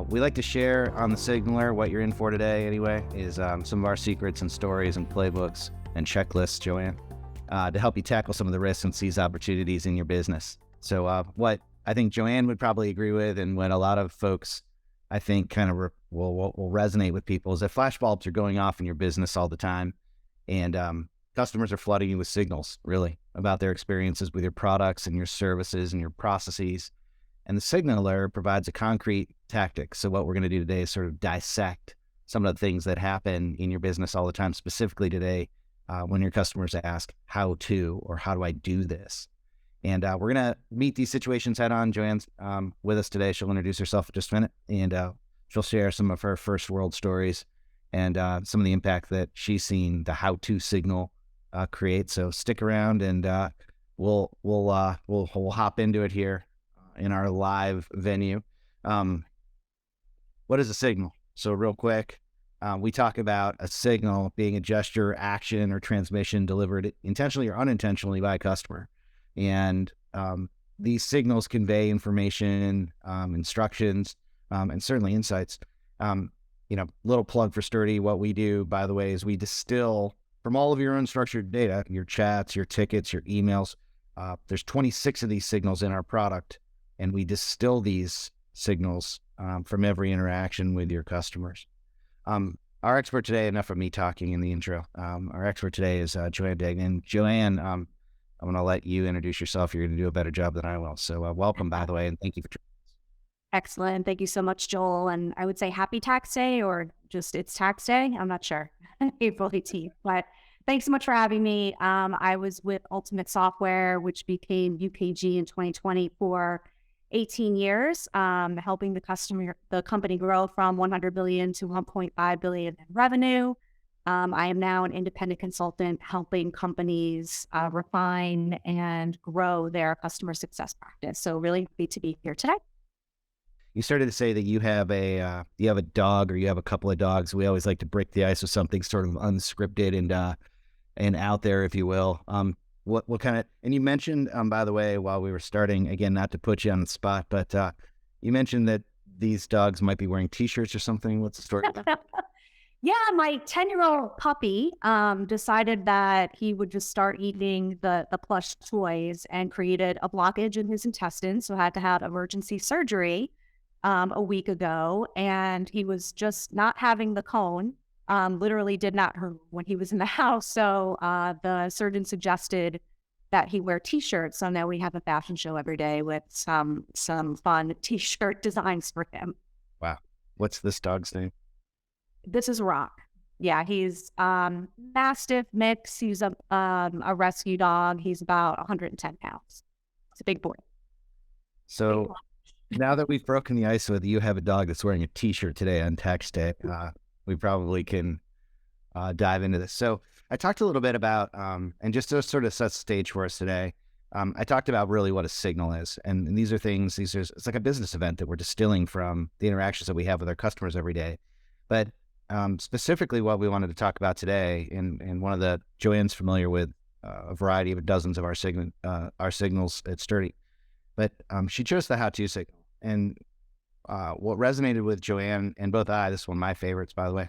We like to share on the Signaler what you're in for today anyway, is some of our secrets and stories and playbooks and checklists, Joanne, to help you tackle some of the risks and seize opportunities in your business. So what I think Joanne would probably agree with, and what a lot of folks I think kind of will resonate with people, is that flashbulbs are going off in your business all the time. And customers are flooding you with signals, really, about their experiences with your products and your services and your processes. And the Signaler provides a concrete tactic. So what we're going to do today is sort of dissect some of the things that happen in your business all the time, specifically today when your customers ask how to, or how do I do this? And we're going to meet these situations head on. Joanne's with us today. She'll introduce herself in just a minute, and she'll share some of her first world stories and some of the impact that she's seen the how-to signal create. So stick around, and we'll hop into it here in our live venue. What is a signal? So real quick, we talk about a signal being a gesture, action, or transmission delivered intentionally or unintentionally by a customer. And these signals convey information, instructions, and certainly insights. Little plug for Sturdy. What we do, by the way, is we distill from all of your unstructured data, your chats, your tickets, your emails. There's 26 of these signals in our product, and we distill these signals from every interaction with your customers. Our expert today, enough of me talking in the intro. Our expert today is Joanne Degnan. Joanne, I'm going to let you introduce yourself. You're going to do a better job than I will. So welcome, by the way, and thank you for joining. Excellent. Thank you so much, Joel. And I would say happy tax day, or just it's tax day. I'm not sure. April 18th. But thanks so much for having me. I was with Ultimate Software, which became UKG in 2020 for 18 years, helping the company grow from 100 billion to 1.5 billion in revenue. I am now an independent consultant helping companies refine and grow their customer success practice. So really happy to be here today. You started to say that you have a dog, or you have a couple of dogs. We always like to break the ice with something sort of unscripted and out there, if you will. What kind of, and you mentioned, by the way, while we were starting, again, not to put you on the spot, but you mentioned that these dogs might be wearing t-shirts or something. What's the story? Yeah, my 10-year-old puppy decided that he would just start eating the plush toys, and created a blockage in his intestines, so had to have emergency surgery a week ago. And he was just not having the cone, literally did not hurt when he was in the house. So the surgeon suggested that he wear t-shirts. So now we have a fashion show every day with some fun t-shirt designs for him. Wow. What's this dog's name? This is Rock. Yeah, he's Mastiff mix. He's a rescue dog. He's about 110 pounds. It's a big boy. So now that we've broken the ice with you have a dog that's wearing a t-shirt today on tax day, we probably can dive into this. So I talked a little bit about, and just to sort of set the stage for us today, I talked about really what a signal is. And these are things, it's like a business event that we're distilling from the interactions that we have with our customers every day. But specifically what we wanted to talk about today, and one of the, Joanne's familiar with a variety of dozens of our signals at Sturdy, but she chose the how-to signal. And what resonated with Joanne and both this is one of my favorites, by the way,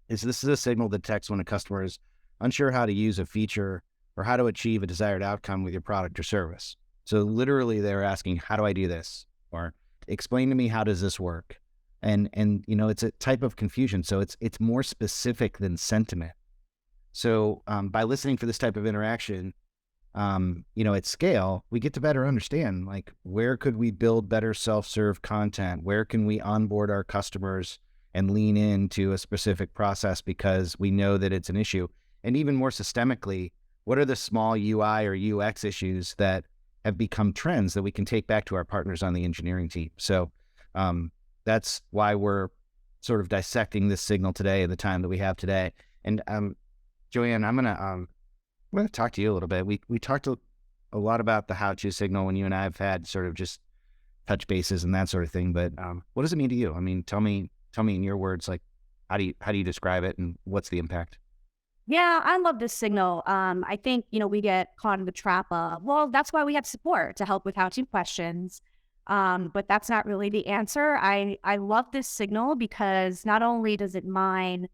is this is a signal that detects when a customer is unsure how to use a feature or how to achieve a desired outcome with your product or service. So literally they're asking, how do I do this? Or explain to me, how does this work? And it's a type of confusion. So it's more specific than sentiment. So by listening for this type of interaction, at scale, we get to better understand, like, where could we build better self-serve content? Where can we onboard our customers and lean into a specific process because we know that it's an issue? And even more systemically, what are the small UI or UX issues that have become trends that we can take back to our partners on the engineering team? So that's why we're sort of dissecting this signal today and the time that we have today. And Joanne, I'm going to talk to you a little bit. We talked a lot about the how-to signal when you and I have had sort of just touch bases and that sort of thing. But what does it mean to you? I mean, tell me in your words, like, how do you describe it, and what's the impact? Yeah, I love this signal. I think, we get caught in the trap of, well, that's why we have support to help with how-to questions. But that's not really the answer. I love this signal because not only does it mine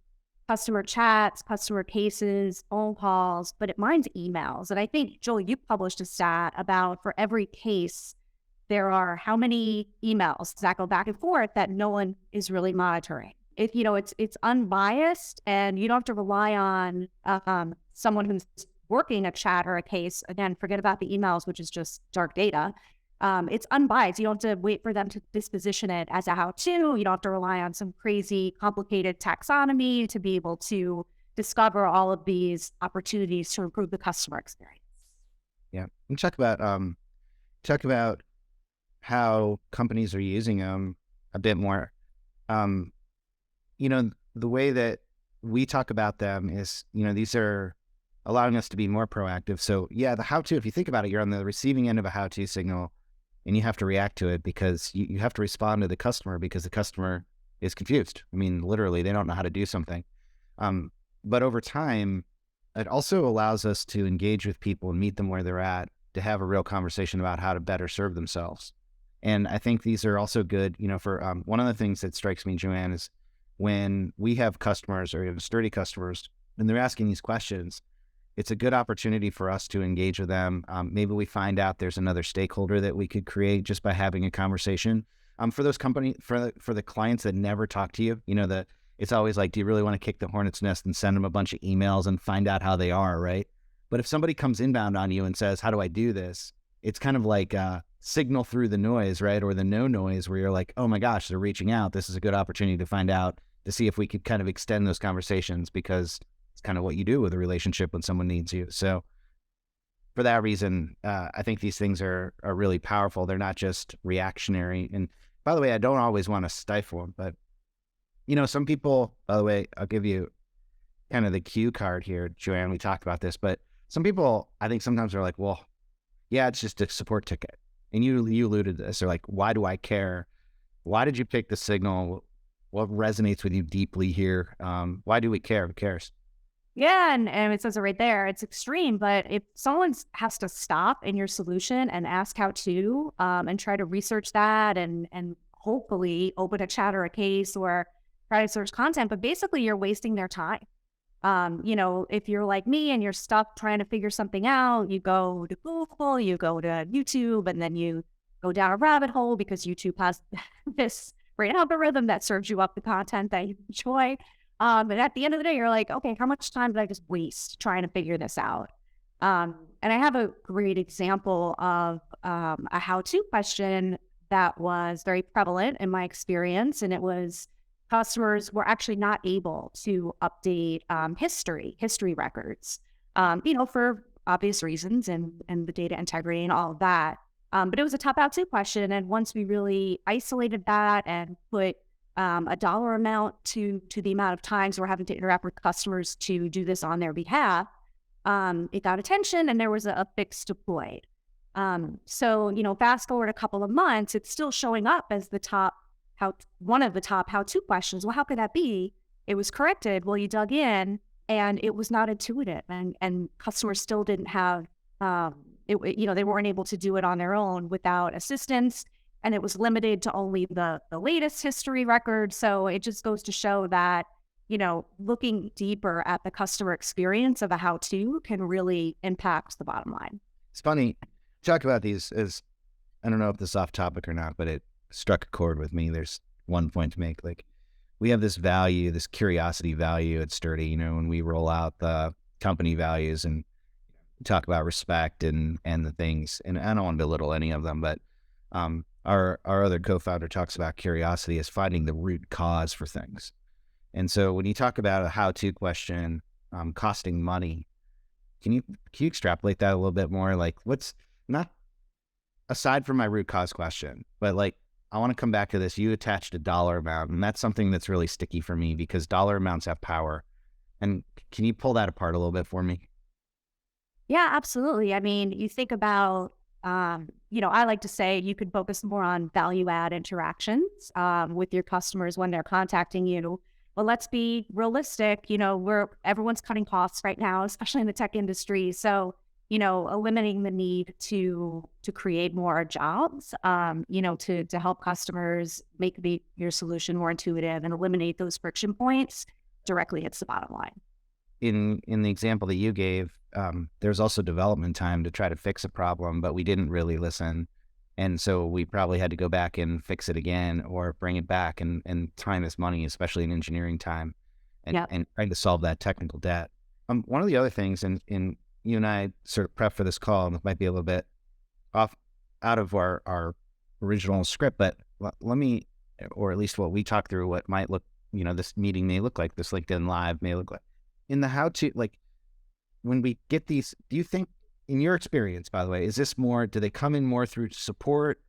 customer chats, customer cases, phone calls, but it mines emails. And I think, Joel, you published a stat about for every case, there are how many emails that go back and forth that no one is really monitoring. If it's unbiased, and you don't have to rely on someone who's working a chat or a case. Again, forget about the emails, which is just dark data. It's unbiased. You don't have to wait for them to disposition it as a how-to. You don't have to rely on some crazy, complicated taxonomy to be able to discover all of these opportunities to improve the customer experience. Yeah. And talk about how companies are using them a bit more. Um, the way that we talk about them is, these are allowing us to be more proactive. So yeah, the how-to, if you think about it, you're on the receiving end of a how-to signal and you have to react to it because you have to respond to the customer because the customer is confused. I mean, literally, they don't know how to do something. But over time, it also allows us to engage with people and meet them where they're at, to have a real conversation about how to better serve themselves. And I think these are also good, for one of the things that strikes me, Joanne, is when we have customers or even sturdy customers and they're asking these questions, it's a good opportunity for us to engage with them. Maybe we find out there's another stakeholder that we could create just by having a conversation. For those for the clients that never talk to you, it's always like, do you really want to kick the hornet's nest and send them a bunch of emails and find out how they are, right? But if somebody comes inbound on you and says, how do I do this? It's kind of like signal through the noise, right? Or the no noise, where you're like, oh my gosh, they're reaching out. This is a good opportunity to find out, to see if we could kind of extend those conversations, because it's kind of what you do with a relationship when someone needs you. So for that reason, I think these things are really powerful. They're not just reactionary. And by the way, I don't always want to stifle them, but some people, by the way, I'll give you kind of the cue card here, Joanne, we talked about this, but some people, I think sometimes are like, well, yeah, it's just a support ticket. And you alluded to this. They're like, why do I care? Why did you pick the signal? What resonates with you deeply here? Why do we care? Who cares? Yeah, and it says it right there. It's extreme, but if someone has to stop in your solution and ask how to, and try to research that, and hopefully open a chat or a case or try to search content, but basically you're wasting their time. If you're like me and you're stuck trying to figure something out, you go to Google, you go to YouTube, and then you go down a rabbit hole because YouTube has this great algorithm that serves you up the content that you enjoy. And at the end of the day, you're like, okay, how much time did I just waste trying to figure this out? And I have a great example of a how-to question that was very prevalent in my experience. And it was customers were actually not able to update history records, for obvious reasons and the data integrity and all of that. But it was a top how-to question. And once we really isolated that and put a dollar amount to the amount of times we're having to interact with customers to do this on their behalf, it got attention and there was a fix deployed. So fast forward a couple of months, it's still showing up as one of the top how-to questions. Well, how could that be? It was corrected. Well, you dug in and it was not intuitive, and customers still didn't have, they weren't able to do it on their own without assistance. And it was limited to only the latest history record. So it just goes to show that, looking deeper at the customer experience of a how-to can really impact the bottom line. It's funny, talk about these as, I don't know if this is off topic or not, but it struck a chord with me. There's one point to make. Like, we have this value, this curiosity value at Sturdy, when we roll out the company values and talk about respect and the things, and I don't want to belittle any of them, but our other co-founder talks about curiosity as finding the root cause for things. And so when you talk about a how-to question costing money, can you extrapolate that a little bit more? Like, what's not aside from my root cause question, but like, I want to come back to this. You attached a dollar amount, and that's something that's really sticky for me because dollar amounts have power. And can you pull that apart a little bit for me? Yeah, absolutely. I mean, you think about, I like to say you could focus more on value add interactions with your customers when they're contacting you. Well, let's be realistic. Everyone's cutting costs right now, especially in the tech industry. So eliminating the need to create more jobs, to help customers make your solution more intuitive and eliminate those friction points directly hits the bottom line. In the example that you gave, there's also development time to try to fix a problem, but we didn't really listen. And so we probably had to go back and fix it again or bring it back, and time is money, especially in engineering time, Yep. and trying to solve that technical debt. One of the other things, and you and I sort of prep for this call, and it might be a little bit off out of our original script, but let me, or at least what we talked through, what might look, this meeting may look like, this LinkedIn Live may look like. In the how to, like, when we get these, do you think, in your experience, by the way, is this more, do they come in more through support?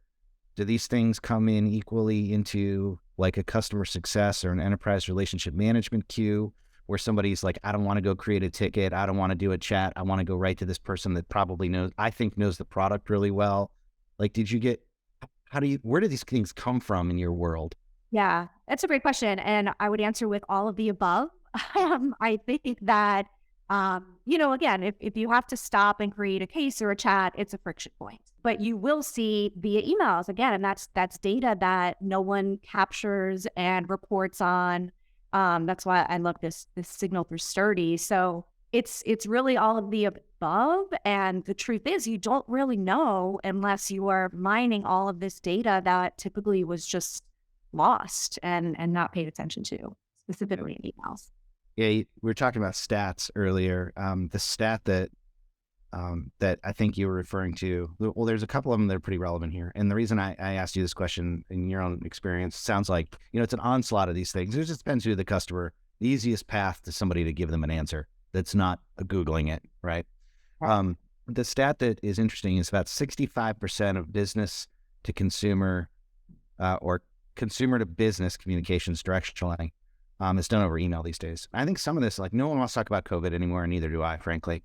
Do these things come in equally into like a customer success or an enterprise relationship management queue where somebody's like, I don't want to go create a ticket. I don't want to do a chat. I want to go right to this person that probably I think knows the product really well. Like, where do these things come from in your world? Yeah, that's a great question. And I would answer with all of the above. I think that, again, if you have to stop and create a case or a chat, it's a friction point. But you will see via emails again, and that's data that no one captures and reports on. That's why I love this signal through sturdy. So it's really all of the above. And the truth is, you don't really know unless you are mining all of this data that typically was just lost and not paid attention to, specifically in emails. Yeah, we were talking about stats earlier. The stat that I think you were referring to, well, there's a couple of them that are pretty relevant here. And the reason I asked you this question, in your own experience, sounds like, it's an onslaught of these things. It just depends who the customer, the easiest path to somebody to give them an answer that's not Googling it, right? Right. The stat that is interesting is about 65% of business to consumer or consumer to business communications directionally is done over email these days. I think some of this, like, no one wants to talk about COVID anymore, and neither do I, frankly.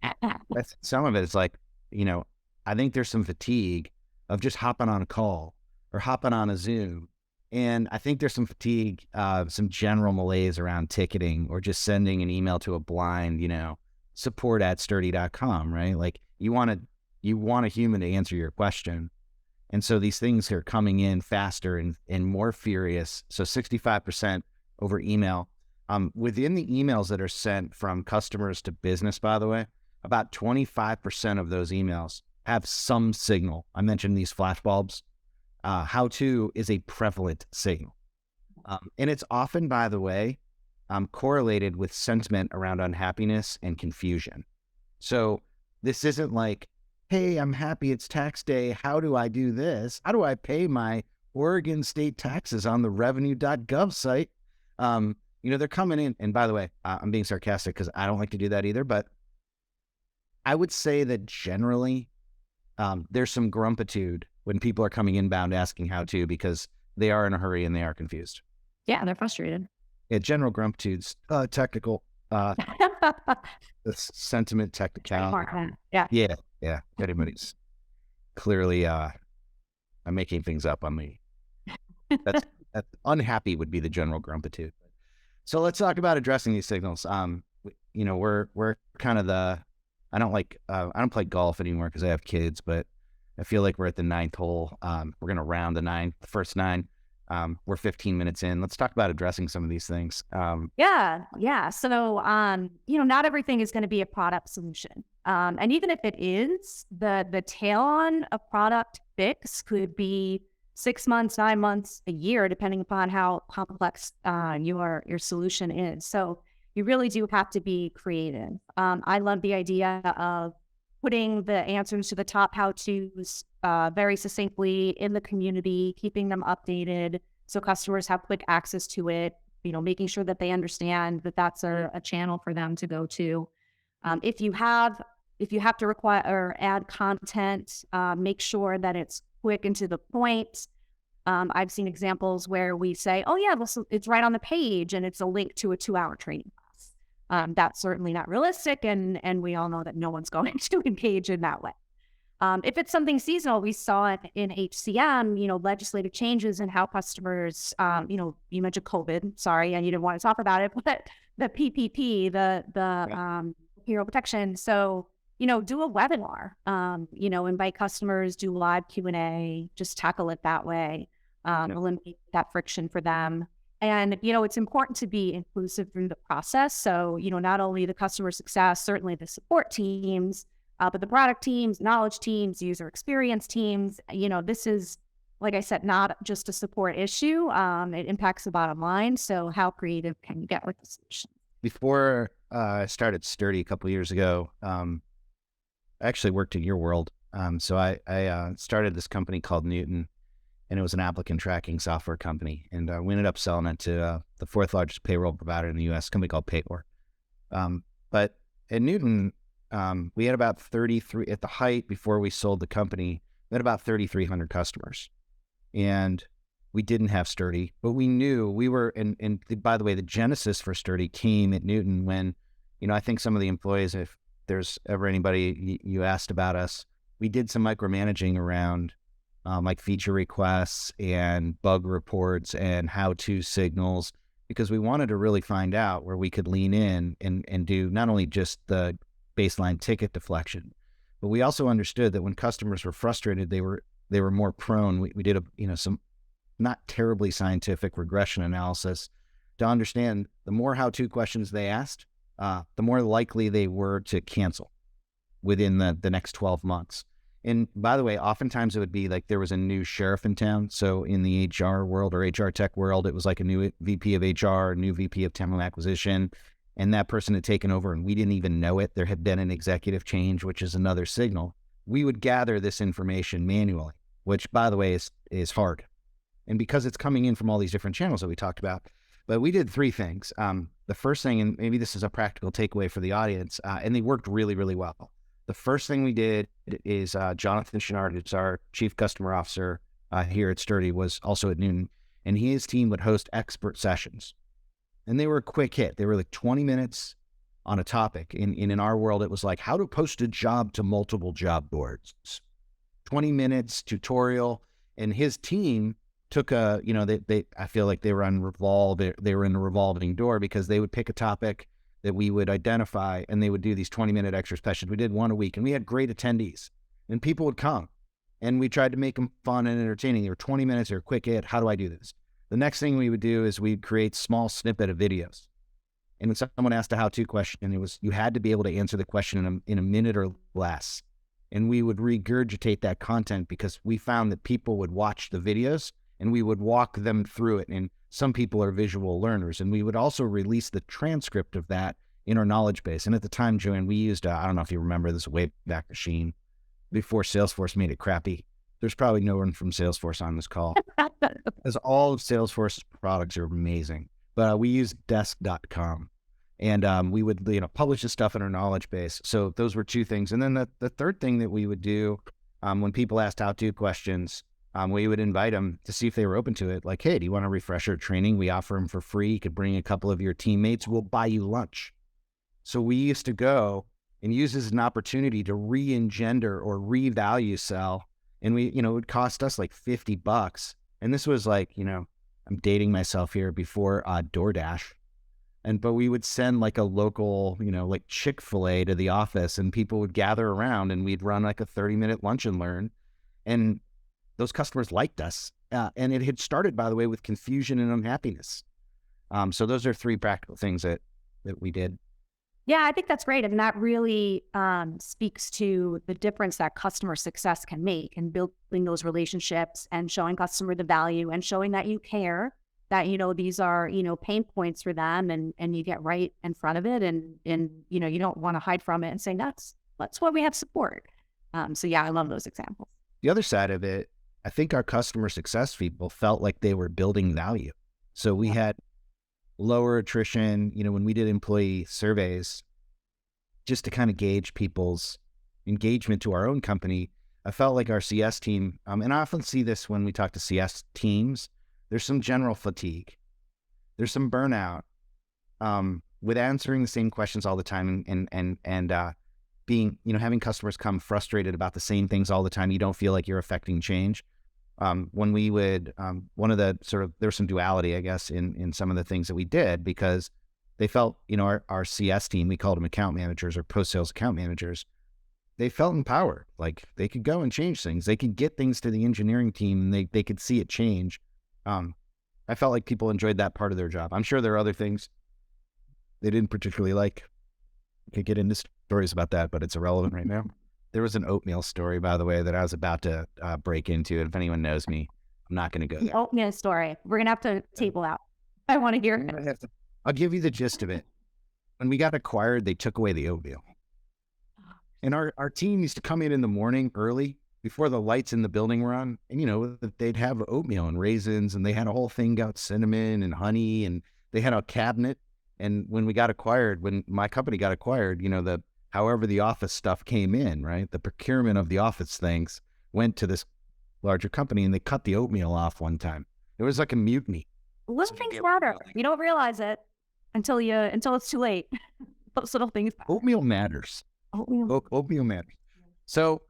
Some of it is like, I think there's some fatigue of just hopping on a call or hopping on a Zoom. And I think there's some fatigue, some general malaise around ticketing or just sending an email to a blind, support@sturdy.com, right? Like, you want a human to answer your question. And so these things are coming in faster and more furious. So 65% over email. Within the emails that are sent from customers to business, by the way, about 25% of those emails have some signal. I mentioned these flashbulbs. How to is a prevalent signal. And it's often, by the way, correlated with sentiment around unhappiness and confusion. So this isn't like, hey, I'm happy it's tax day. How do I do this? How do I pay my Oregon state taxes on the revenue.gov site? They're coming in. And by the way, I'm being sarcastic because I don't like to do that either. But I would say that generally there's some grumpitude when people are coming inbound asking how to, because they are in a hurry and they are confused. Yeah, they're frustrated. Yeah, general grumpitude's technical, the sentiment technical. Yeah. Yeah. Everybody's clearly I'm making things up on me. That's unhappy would be the general grumpitude. So let's talk about addressing these signals. We're kind of I don't play golf anymore because I have kids, but I feel like we're at the ninth hole. We're going to round the first nine. We're 15 minutes in. Let's talk about addressing some of these things. Yeah. So, not everything is going to be a product solution. And even if it is, the tail on a product fix could be 6 months, 9 months, a year, depending upon how complex your solution is. So you really do have to be creative. I love the idea of putting the answers to the top how-tos very succinctly in the community, keeping them updated so customers have quick access to it, making sure that they understand that that's a channel for them to go to. If you have to require or add content, make sure that it's quick and to the point. I've seen examples where we say, oh yeah, it's right on the page and it's a link to a 2-hour training class. That's certainly not realistic. And we all know that no one's going to engage in that way. If it's something seasonal, we saw it in HCM, legislative changes and how customers, you mentioned COVID, sorry, and you didn't want to talk about it, but the PPP, the hero protection. So, do a webinar, invite customers, do live Q&A, just tackle it that way, Yeah. eliminate that friction for them. And, it's important to be inclusive through the process. So, not only the customer success, certainly the support teams, but the product teams, knowledge teams, user experience teams, this is, like I said, not just a support issue. It impacts the bottom line. So how creative can you get with the solution? Before I started Sturdy a couple years ago, I actually worked in your world. So I started this company called Newton, and it was an applicant tracking software company. And we ended up selling it to the fourth largest payroll provider in the U.S., a company called Paycor. But at Newton, we had about 33, at the height before we sold the company, we had about 3,300 customers. And we didn't have Sturdy, but we knew we were, by the way, the genesis for Sturdy came at Newton when, I think some of the employees, if there's ever anybody you asked about us, we did some micromanaging around like feature requests and bug reports and how-to signals, because we wanted to really find out where we could lean in and do not only just the baseline ticket deflection, but we also understood that when customers were frustrated, they were more prone. We did some not terribly scientific regression analysis to understand the more how-to questions they asked, the more likely they were to cancel within the next 12 months. And by the way, oftentimes it would be like there was a new sheriff in town. So in the HR world or HR tech world, it was like a new VP of HR, a new VP of talent acquisition, and that person had taken over and we didn't even know it. There had been an executive change, which is another signal. We would gather this information manually, which by the way is hard. And because it's coming in from all these different channels that we talked about, but we did three things. The first thing, and maybe this is a practical takeaway for the audience, and they worked really, really well. The first thing we did is Jonathan Chenard, who's our chief customer officer here at Sturdy, was also at Newton, and his team would host expert sessions. And they were a quick hit. They were like 20 minutes on a topic. In our world, it was like how to post a job to multiple job boards. 20 minutes tutorial, and his team took I feel like they were they were in a revolving door, because they would pick a topic that we would identify and they would do these 20-minute extra sessions. We did one a week and we had great attendees and people would come and we tried to make them fun and entertaining. They were 20 minutes, they were quick hit. How do I do this? The next thing we would do is we'd create small snippet of videos. And when someone asked a how-to question, you had to be able to answer the question in a minute or less. And we would regurgitate that content because we found that people would watch the videos and we would walk them through it. And some people are visual learners. And we would also release the transcript of that in our knowledge base. And at the time, Joanne, we used, I don't know if you remember this Wayback Machine, before Salesforce made it crappy. There's probably no one from Salesforce on this call, because all of Salesforce's products are amazing. But we used desk.com. And we would publish this stuff in our knowledge base. So those were two things. And then the third thing that we would do when people asked how-to questions, we would invite them to see if they were open to it. Like, hey, do you want a refresher training? We offer them for free. You could bring a couple of your teammates. We'll buy you lunch. So we used to go and use this as an opportunity to re-engender or revalue sell. And it would cost us like $50. And this was like, I'm dating myself here, before DoorDash. But we would send like a local, like Chick-fil-A to the office, and people would gather around and we'd run like a 30-minute lunch and learn. And those customers liked us. And it had started, by the way, with confusion and unhappiness. So those are three practical things that we did. Yeah, I think that's great. And that really speaks to the difference that customer success can make in building those relationships and showing customer the value and showing that you care, that, these are, pain points for them, and you get right in front of it, and you don't want to hide from it and say, that's why we have support. So yeah, I love those examples. The other side of it, I think our customer success people felt like they were building value. So we had lower attrition, when we did employee surveys, just to kind of gauge people's engagement to our own company. I felt like our CS team, and I often see this when we talk to CS teams, there's some general fatigue. There's some burnout with answering the same questions all the time and being, having customers come frustrated about the same things all the time. You don't feel like you're affecting change. When we would, one of the there's some duality, I guess, in some of the things that we did, because they felt, our CS team, we called them account managers or post-sales account managers. they felt empowered. Like they could go and change things. They could get things to the engineering team and they could see it change. Um, I felt like people enjoyed that part of their job. I'm sure there are other things they didn't particularly like. We could get into stories about that, but it's irrelevant right now. There was an oatmeal story, by the way, that I was about to break into. And if anyone knows me, I'm not going to go The there. oatmeal story. We're gonna have to table out. I want to hear it. I'll give you the gist of it. When we got acquired, they took away the oatmeal. And our team used to come in the morning early before the lights in the building were on. And, they'd have oatmeal and raisins, and they had a whole thing got cinnamon and honey, and they had a cabinet. And when we got acquired, when my company got acquired, however the office stuff came in, right? The procurement of the office things went to this larger company, and they cut the oatmeal off one time. It was like a mutiny. Little things matter. You don't realize it until it's too late. Those little things matter. Oatmeal matters. Oatmeal matters. So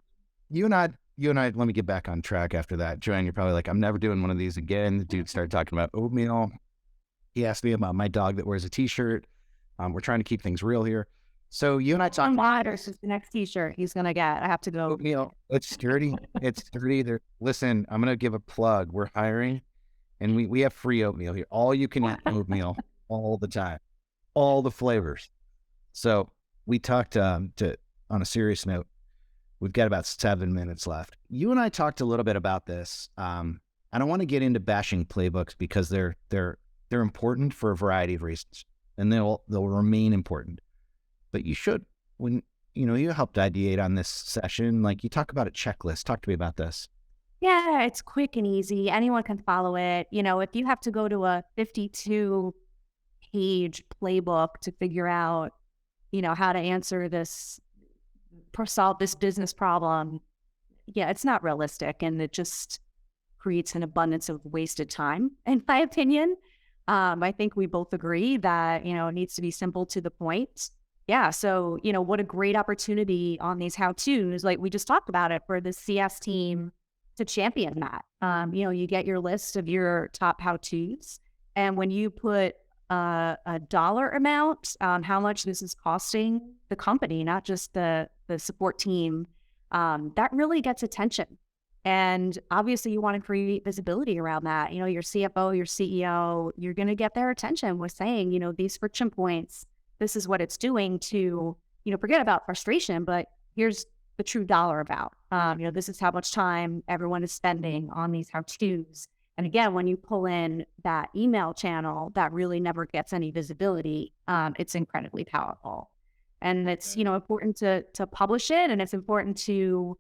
you and I, let me get back on track after that. Joanne, you're probably like, I'm never doing one of these again. The dude started talking about oatmeal. He asked me about my dog that wears a t-shirt. We're trying to keep things real here. So you and I talked about is the next t-shirt he's going to get. I have to go. Oatmeal. It's sturdy. It's sturdy. Listen, I'm going to give a plug. We're hiring and we have free oatmeal here. All you can eat oatmeal all the time, all the flavors. So we talked on a serious note. We've got about 7 minutes left. You and I talked a little bit about this. I don't want to get into bashing playbooks because they're important for a variety of reasons, and they'll remain important. But you should, when you helped ideate on this session, like you talk about a checklist. Talk to me about this. Yeah, it's quick and easy. Anyone can follow it. If you have to go to a 52-page playbook to figure out, how to answer this, solve this business problem, yeah, it's not realistic. And it just creates an abundance of wasted time, in my opinion. I think we both agree that, it needs to be simple to the point. Yeah. So, what a great opportunity on these how-tos, like we just talked about it, for the CS team to champion that. You get your list of your top how-tos, and when you put a dollar amount on how much this is costing the company, not just the support team, that really gets attention. And obviously you want to create visibility around that. Your CFO, your CEO, you're going to get their attention with saying, these friction points, this is what it's doing to, forget about frustration, but here's the true dollar amount. This is how much time everyone is spending on these how-tos. And again, when you pull in that email channel that really never gets any visibility, it's incredibly powerful. And it's, important to publish it, and it's important to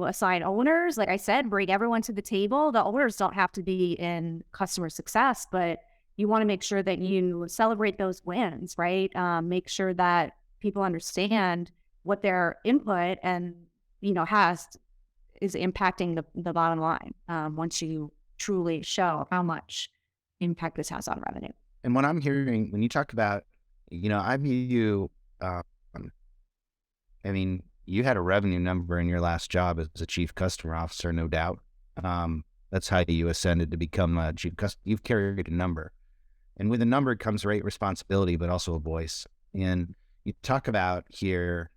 assign owners. Like I said, bring everyone to the table. The owners don't have to be in customer success, but you want to make sure that you celebrate those wins, right? Make sure that people understand what their input and, is impacting the bottom line once you truly show how much impact this has on revenue. And what I'm hearing when you talk about, I view you, you had a revenue number in your last job as a chief customer officer, no doubt. That's how you ascended to become a chief customer. You've carried a number, and with a number comes great responsibility, but also a voice. And you talk about here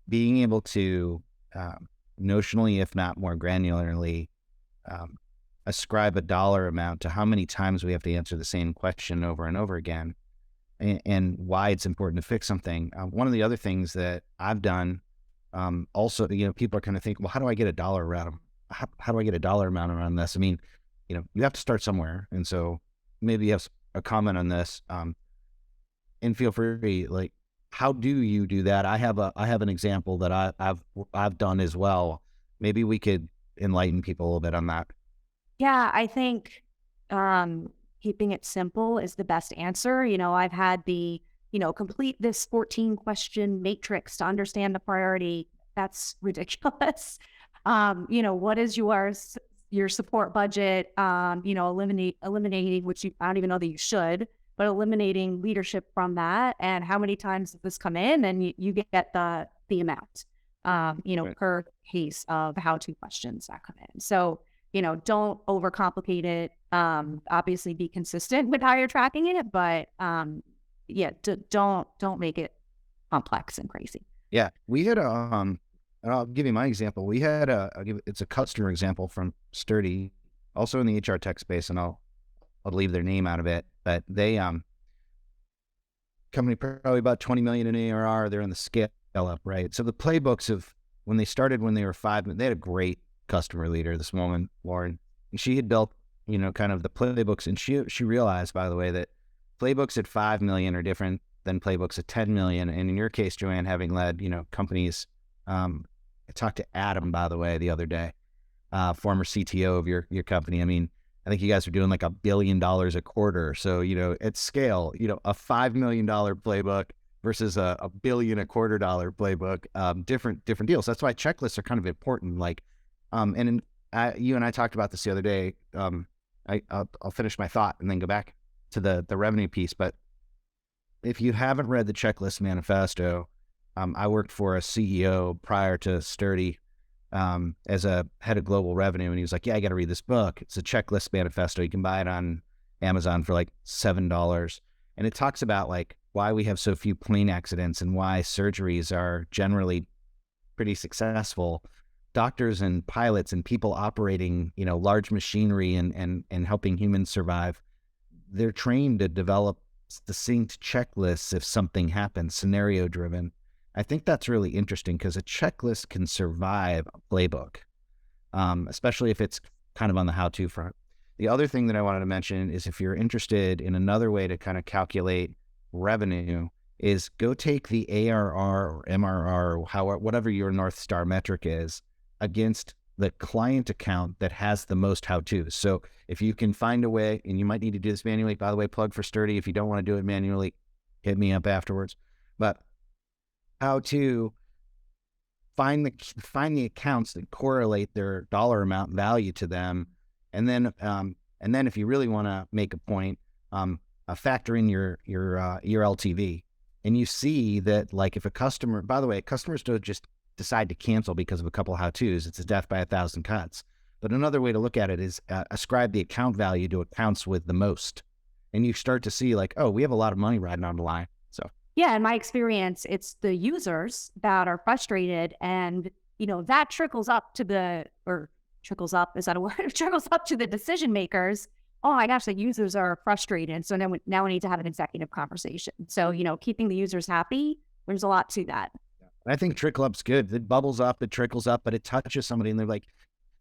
being able to notionally, if not more granularly, ascribe a dollar amount to how many times we have to answer the same question over and over again, and why it's important to fix something. One of the other things that I've done, also, people are kind of thinking, well, how do I get a dollar around? How do I get a dollar amount around this? You have to start somewhere. And so maybe you have a comment on this, and feel free, like, how do you do that? I have an example that I've done as well. Maybe we could enlighten people a little bit on that. Yeah, I think keeping it simple is the best answer. I've had the, complete this 14 question matrix to understand the priority. That's ridiculous. What is your support budget? Eliminating, which I don't even know that you should, but eliminating leadership from that. And how many times does this come in? And you get the amount, right, per case of how-to questions that come in. So, don't overcomplicate it. Obviously be consistent with how you're tracking it, but don't make it complex and crazy. Yeah, we had and I'll give you my example. We had it's a customer example from Sturdy, also in the HR tech space, and I'll leave their name out of it, but they company probably about 20 million in ARR. They're in the scale up, right? So the playbooks of when they started when they were five, they had a great customer leader, this woman, Lauren. And she had built, kind of the playbooks. And she realized, by the way, that playbooks at 5 million are different than playbooks at 10 million. And in your case, Joanne, having led, companies, I talked to Adam, by the way, the other day, former CTO of your company. I mean, I think you guys are doing like $1 billion a quarter. So, at scale, a $5 million playbook versus a billion a quarter dollar playbook, different deals. That's why checklists are kind of important. Like, you and I talked about this the other day. I'll finish my thought and then go back to the revenue piece. But if you haven't read the checklist manifesto, I worked for a CEO prior to Sturdy, as a head of global revenue. And he was like, yeah, I got to read this book. It's a checklist manifesto. You can buy it on Amazon for like $7. And it talks about like why we have so few plane accidents and why surgeries are generally pretty successful. Doctors and pilots and people operating, large machinery and helping humans survive, they're trained to develop succinct checklists if something happens, scenario driven. I think that's really interesting because a checklist can survive a playbook, especially if it's kind of on the how-to front. The other thing that I wanted to mention is if you're interested in another way to kind of calculate revenue is go take the ARR or MRR or whatever your North Star metric is against the client account that has the most how-tos. So if you can find a way, and you might need to do this manually, by the way, plug for Sturdy. If you don't want to do it manually, hit me up afterwards. But how to find the accounts that correlate their dollar amount value to them, and then if you really want to make a point, factor in your LTV, and you see that like if a customer, by the way, customers don't just decide to cancel because of a couple of how-tos. It's a death by 1,000 cuts. But another way to look at it is ascribe the account value to accounts with the most, and you start to see like, oh, we have a lot of money riding on the line. So. Yeah, in my experience, it's the users that are frustrated, and that trickles up to trickles up, is that a word? Trickles up to the decision makers. Oh my gosh, the users are frustrated. So now we need to have an executive conversation. So, keeping the users happy, there's a lot to that. I think trickle up's good. It bubbles up, it trickles up, but it touches somebody and they're like,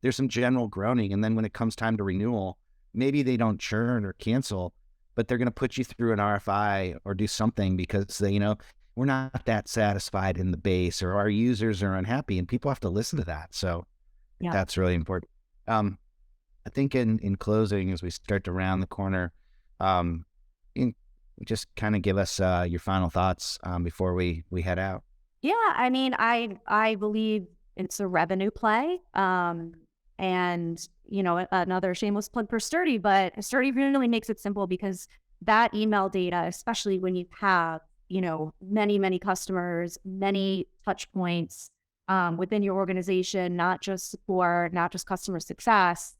there's some general groaning. And then when it comes time to renewal, maybe they don't churn or cancel, but they're going to put you through an RFI or do something because they, we're not that satisfied in the base, or our users are unhappy, and people have to listen to that. So yeah, that's really important. I think in closing, as we start to round the corner, just kind of give us your final thoughts before we head out. Yeah, I mean, I believe it's a revenue play. And, another shameless plug for Sturdy, but Sturdy really makes it simple because that email data, especially when you have, many, many customers, many touch points within your organization, not just support, not just customer success,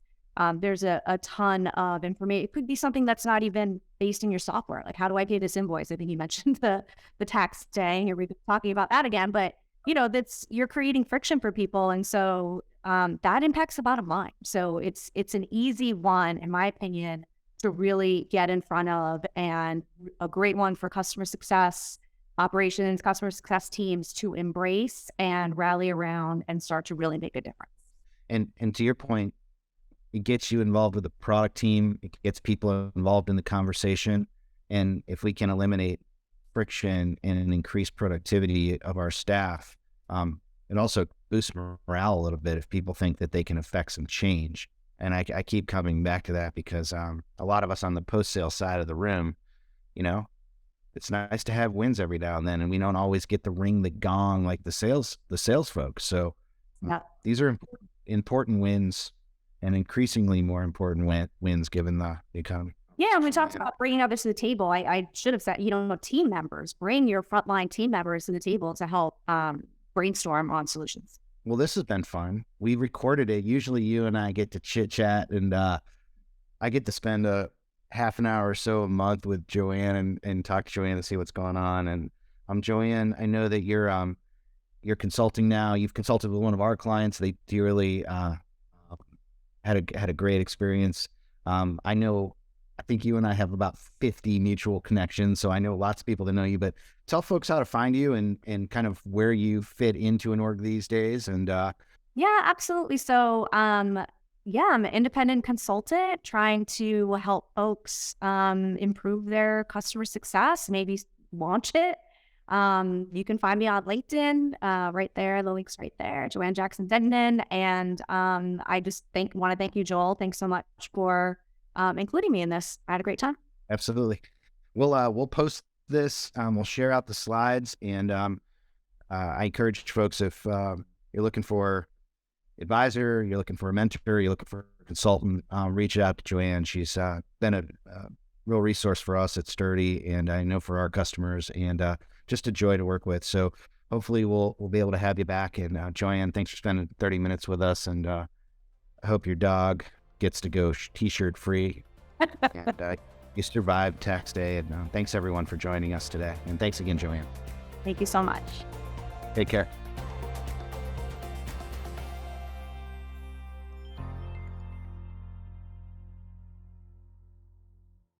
there's a ton of information. It could be something that's not even based in your software. Like, how do I pay this invoice? I think you mentioned the tax day, and we're talking about that again, but you're creating friction for people. And so that impacts the bottom line. So it's an easy one, in my opinion, to really get in front of, and a great one for customer success operations, customer success teams to embrace and rally around and start to really make a difference. And to your point, it gets you involved with the product team. It gets people involved in the conversation. And if we can eliminate friction and increase productivity of our staff, it also boosts morale a little bit if people think that they can affect some change. And I keep coming back to that because a lot of us on the post-sale side of the room, it's nice to have wins every now and then, and we don't always get to ring the gong like the sales folks. So these are important wins, and increasingly more important wins given the economy. Yeah, and we talked about bringing others to the table. I should have said, team members, bring your frontline team members to the table to help brainstorm on solutions. Well, this has been fun. We recorded it. Usually you and I get to chit chat, and I get to spend a half an hour or so a month with Joanne and talk to Joanne to see what's going on. And Joanne, I know that you're consulting now. You've consulted with one of our clients. They dearly had a great experience. I know, I think you and I have about 50 mutual connections, so I know lots of people that know you. But tell folks how to find you and kind of where you fit into an org these days. And Yeah, absolutely. So, yeah, I'm an independent consultant trying to help folks improve their customer success, maybe launch it. You can find me on LinkedIn, right there. The link's right there, Joanne Jackson Denton. And I just want to thank you, Joel. Thanks so much for including me in this. I had a great time. absolutely, we'll post this. We'll share out the slides, and I encourage folks, if you're looking for advisor, you're looking for a mentor, you're looking for a consultant, reach out to Joanne. She's been a real resource for us at Sturdy, and I know for our customers, and just a joy to work with. So hopefully we'll be able to have you back. And Joanne, thanks for spending 30 minutes with us, and I hope your dog gets to go t-shirt free, and you survived tax day. And thanks everyone for joining us today. And thanks again, Joanne. Thank you so much. Take care.